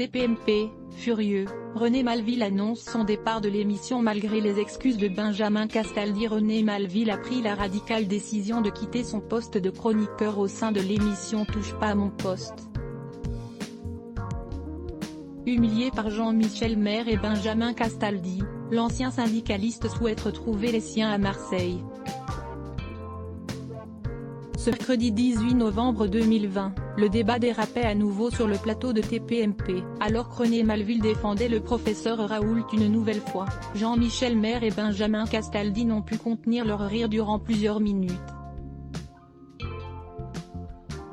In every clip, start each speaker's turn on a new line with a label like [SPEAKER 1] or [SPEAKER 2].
[SPEAKER 1] TPMP, furieux, René Malville annonce son départ de l'émission malgré les excuses de Benjamin Castaldi. René Malville a pris la radicale décision de quitter son poste de chroniqueur au sein de l'émission Touche pas à mon poste. Humilié par Jean-Michel Maire et Benjamin Castaldi, l'ancien syndicaliste souhaite retrouver les siens à Marseille. Ce mercredi 18 novembre 2020, le débat dérapait à nouveau sur le plateau de TPMP. Alors que René Malville défendait le professeur Raoult une nouvelle fois, Jean-Michel Maire et Benjamin Castaldi n'ont pu contenir leur rire durant plusieurs minutes.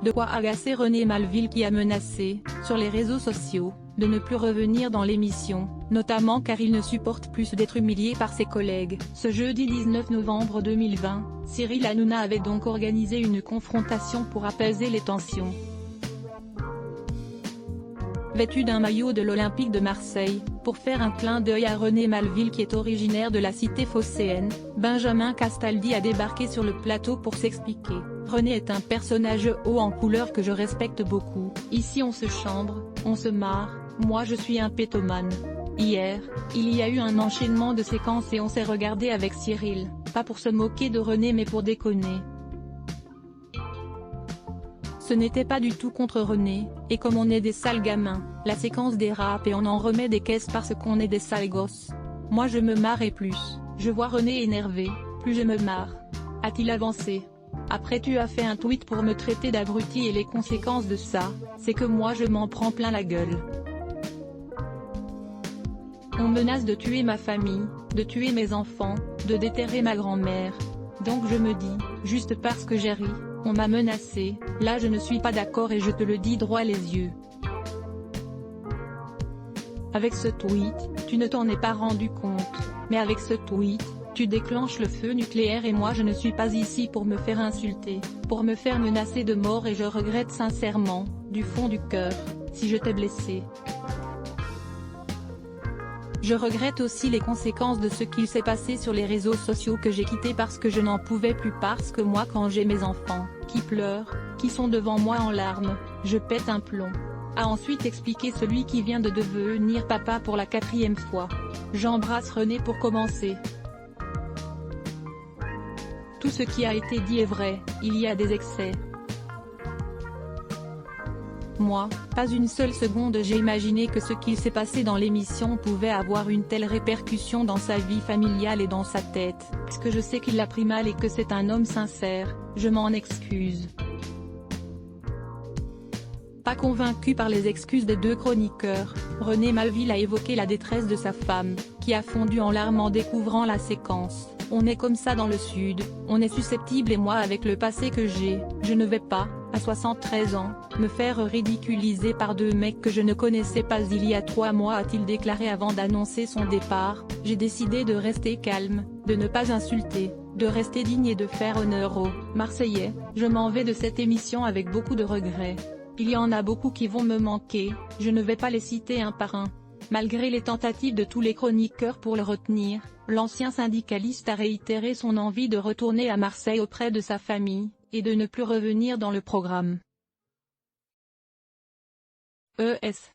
[SPEAKER 1] De quoi agacer René Malville qui a menacé, sur les réseaux sociaux, de ne plus revenir dans l'émission, notamment car il ne supporte plus d'être humilié par ses collègues. Ce jeudi 19 novembre 2020, Cyril Hanouna avait donc organisé une confrontation pour apaiser les tensions. Vêtu d'un maillot de l'Olympique de Marseille, pour faire un clin d'œil à René Malville qui est originaire de la cité phocéenne, Benjamin Castaldi a débarqué sur le plateau pour s'expliquer. René est un personnage haut en couleur que je respecte beaucoup. Ici on se chambre, on se marre, moi je suis un pétomane. Hier, il y a eu un enchaînement de séquences et on s'est regardé avec Cyril, pas pour se moquer de René mais pour déconner. Ce n'était pas du tout contre René, et comme on est des sales gamins, la séquence dérape et on en remet des caisses parce qu'on est des sales gosses. Moi je me marre et plus je vois René énervé, plus je me marre. A-t-il avancé. Après tu as fait un tweet pour me traiter d'abruti et les conséquences de ça, c'est que moi je m'en prends plein la gueule. On menace de tuer ma famille, de tuer mes enfants, de déterrer ma grand-mère. Donc je me dis, juste parce que j'ai ri, on m'a menacé, là je ne suis pas d'accord et je te le dis droit les yeux. Avec ce tweet, tu ne t'en es pas rendu compte, mais avec ce tweet, tu déclenches le feu nucléaire et moi je ne suis pas ici pour me faire insulter, pour me faire menacer de mort et je regrette sincèrement, du fond du cœur, si je t'ai blessé. Je regrette aussi les conséquences de ce qu'il s'est passé sur les réseaux sociaux que j'ai quitté parce que je n'en pouvais plus parce que moi quand j'ai mes enfants, qui pleurent, qui sont devant moi en larmes, je pète un plomb. A ensuite expliqué celui qui vient de devenir papa pour la 4e fois. J'embrasse René pour commencer. Tout ce qui a été dit est vrai, il y a des excès. Moi, pas une seule seconde j'ai imaginé que ce qu'il s'est passé dans l'émission pouvait avoir une telle répercussion dans sa vie familiale et dans sa tête. Puisque je sais qu'il l'a pris mal et que c'est un homme sincère, je m'en excuse. Pas convaincu par les excuses des deux chroniqueurs, René Malville a évoqué la détresse de sa femme, qui a fondu en larmes en découvrant la séquence. On est comme ça dans le sud, on est susceptible et moi avec le passé que j'ai, je ne vais pas, à 73 ans, me faire ridiculiser par deux mecs que je ne connaissais pas il y a 3 mois a-t-il déclaré avant d'annoncer son départ. J'ai décidé de rester calme, de ne pas insulter, de rester digne et de faire honneur aux Marseillais. Je m'en vais de cette émission avec beaucoup de regrets. Il y en a beaucoup qui vont me manquer, je ne vais pas les citer un par un. Malgré les tentatives de tous les chroniqueurs pour le retenir, l'ancien syndicaliste a réitéré son envie de retourner à Marseille auprès de sa famille, et de ne plus revenir dans le programme. ES